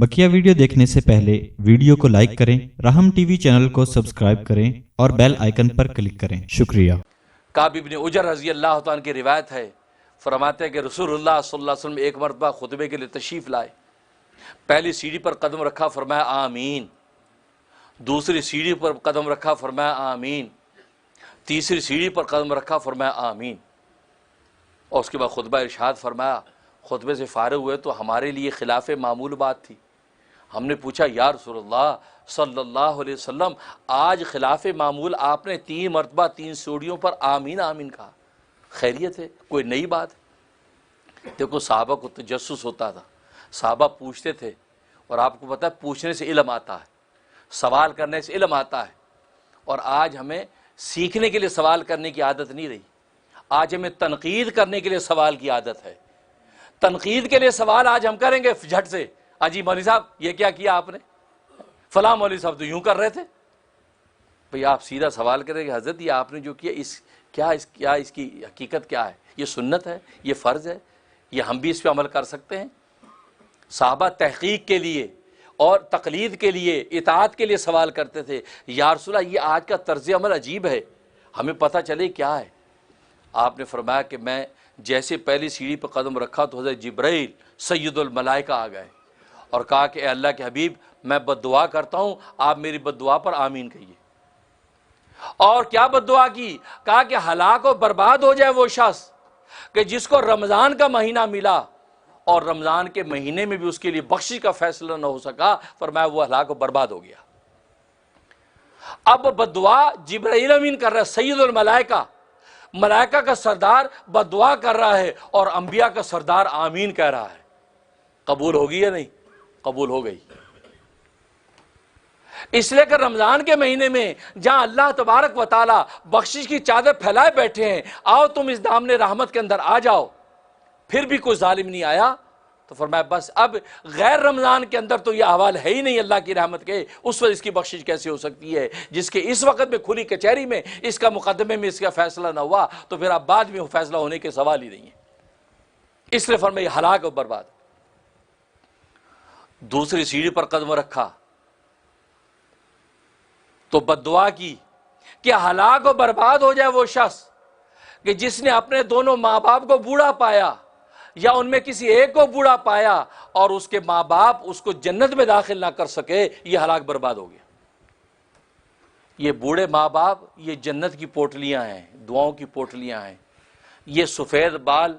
बकिया video देखने से पहले वीडियो को लाइक करें, राहम टीवी चैनल को सब्सक्राइब करें और बेल आइकन पर क्लिक करें। शुक्रिया। काब इब्न उजर रज़ी अल्लाह तआला की रिवायत है, फरमाते हैं कि रसूलुल्लाह सल्लल्लाहु अलैहि वसल्लम एक मरतबा खुतबे के लिए तशरीफ़ लाए। पहली सीढ़ी पर कदम रखा, फरमाया आमीन। दूसरी सीढ़ी पर कदम रखा, फरमाया आमीन। तीसरी सीढ़ी पर कदम रखा, फरमाया आमीन। और उसके बाद खुतबा इरशाद फरमाया। खुतबे से फ़ारिग हुए तो हमारे लिए खिलाफ मामूल बात थी। हमने पूछा, या रसूलल्लाह सल्लल्लाहु अलैहि वसल्लम, आज खिलाफ मामूल आपने 3 मरतबा 3 सीढ़ियों पर आमीन आमीन कहा, खैरियत है, कोई नई बात है? देखो, सहाबा को तजस्सुस होता था, सहाबा पूछते थे। और आपको पता है, पूछने से इल्म आता है, सवाल करने से इल्म आता है। और आज हमें सीखने के लिए सवाल करने की आदत नहीं रही, आज हमें तनकीद करने के लिए सवाल की आदत है। तनकीद के लिए सवाल आज हम करेंगे झट से, अजी मौलवी साहब ये क्या किया आपने, फलां मौलवी साहब तो यूं कर रहे थे। भाई आप सीधा सवाल करेंगे, हजरत ये आपने जो किया क्या इसकी हकीकत क्या है? ये सुन्नत है, ये फ़र्ज़ है, ये हम भी इस पर अमल कर सकते हैं? सहाबा तहकीक के लिए और तकलीद के लिए, इताअत के लिए सवाल करते थे। या रसूलल्लाह, ये आज का तर्ज अमल अजीब है, हमें पता चले क्या है। आपने फरमाया कि मैं जैसे पहली सीढ़ी पर कदम रखा तो हज़रत जिब्राइल सैयदुल मलाइका आ गए और कहा कि अल्लाह के हबीब, मैं बद्दुआ करता हूँ, आप मेरी बद्दुआ पर आमीन कहिए। और क्या बद्दुआ की? कहा कि हलाक और बर्बाद हो जाए वो शख्स कि जिसको रमज़ान का महीना मिला और रमज़ान के महीने में भी उसके लिए बख्शिश का फैसला न हो सका, फरमाया वो हलाक और बर्बाद हो गया। अब बद्दुआ जिब्राइल अमीन कर रहा है, सैयदुल मलाइका, मलाइका का सरदार बद्दुआ कर रहा है और अंबिया का सरदार आमीन कह रहा है। कबूल होगी या नहीं? कबूल हो गई। इसलिए कि रमजान के महीने में जहां अल्लाह तबारक व तआला बख्शिश की चादर फैलाए बैठे हैं, आओ तुम इस दामने रहमत के अंदर आ जाओ, फिर भी कोई जालिम नहीं आया, तो फरमाया बस अब गैर रमज़ान के अंदर तो यह अहवाल है ही नहीं अल्लाह की रहमत के, उस वक्त इसकी बख्शिश कैसे हो सकती है? जिसके इस वक्त में खुली कचहरी में इसका मुकदमे में इसका फैसला ना हुआ, तो फिर अब बाद में फैसला होने के सवाल ही नहीं है। इसलिए फरमाया हलाक और बर्बाद। दूसरी सीढ़ी पर कदम रखा तो बद्दुआ की कि हलाक और बर्बाद हो जाए वो शख्स कि जिसने अपने दोनों माँ बाप को बूढ़ा पाया या उनमें किसी एक को बूढ़ा पाया और उसके माँ बाप उसको जन्नत में दाखिल ना कर सके, ये हलाक बर्बाद हो गया। ये बूढ़े माँ बाप ये जन्नत की पोटलियां हैं, दुआओं की पोटलियां हैं। ये सफ़ेद बाल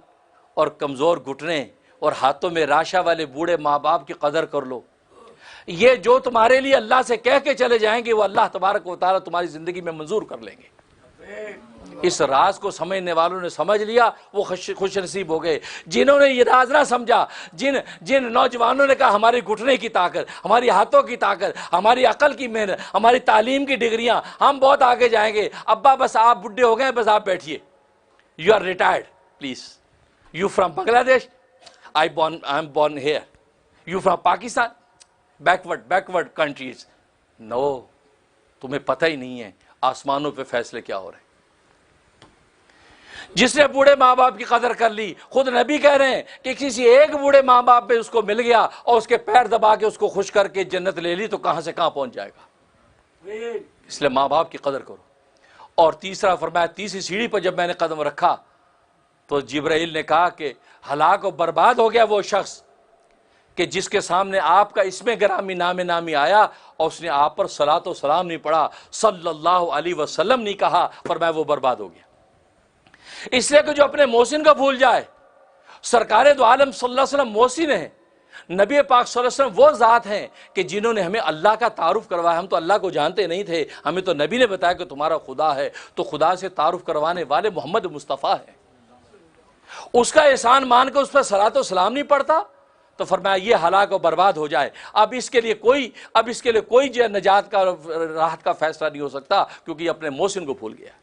और कमज़ोर घुटने और हाथों में राशा वाले बूढ़े माँ बाप की कदर कर लो। ये जो तुम्हारे लिए अल्लाह से कह के चले जाएंगे वो अल्लाह तबारक व तआला तुम्हारी ज़िंदगी में मंजूर कर लेंगे। इस राज को समझने वालों ने समझ लिया, वो खुश नसीब हो गए। जिन्होंने ये राज ना समझा, जिन नौजवानों ने कहा हमारे घुटने की ताकत, हमारी हाथों की ताकत, हमारी अकल की मेहनत, हमारी तालीम की डिग्रियां, हम बहुत आगे जाएंगे, अब्बा बस आप बुढ़े हो गए, बस आप बैठिए, you are retired please, you from Bangladesh, I am born here, you from Pakistan, backward countries। No, तुम्हें पता ही नहीं है आसमानों पे फैसले क्या हो रहे हैं। जिसने बूढ़े माँ बाप की कदर कर ली, खुद नबी कह रहे हैं कि किसी एक बूढ़े माँ बाप पे उसको मिल गया और उसके पैर दबा के उसको खुश करके जन्नत ले ली, तो कहां से कहां पहुंच जाएगा। इसलिए माँ बाप की कदर करो। और तीसरा फरमाया, तीसरी सीढ़ी पर जब मैंने कदम रखा तो जिब्राइल ने कहा कि हलाक और बर्बाद हो गया वो शख्स कि जिसके सामने आपका इसमें गिरामी नामी आया और उसने आप पर सलात व सलाम नहीं पढ़ा, सल्लल्लाहु अलैहि वसल्लम नहीं कहा, फरमाया वो बर्बाद हो गया। इसलिए कि जो अपने मोहसिन को भूल जाए, सरकारे दो आलम सल्लल्लाहु अलैहि वसल्लम मोहसिन है, नबी पाक सल्लल्लाहु अलैहि वसल्लम वो ज़ात हैं कि जिन्होंने हमें अल्लाह का तारुफ करवाया। हम तो अल्लाह को जानते नहीं थे, हमें तो नबी ने बताया कि तुम्हारा खुदा है, तो खुदा से तारुफ करवाने वाले मोहम्मद मुस्तफ़ा है। उसका एहसान मान कर उस पर सलात व सलाम नहीं पड़ता, तो फरमाया ये हलाक और बर्बाद हो जाए। अब इसके लिए कोई जो नजात का राहत का फैसला नहीं हो सकता, क्योंकि अपने मोहसिन को भूल गया।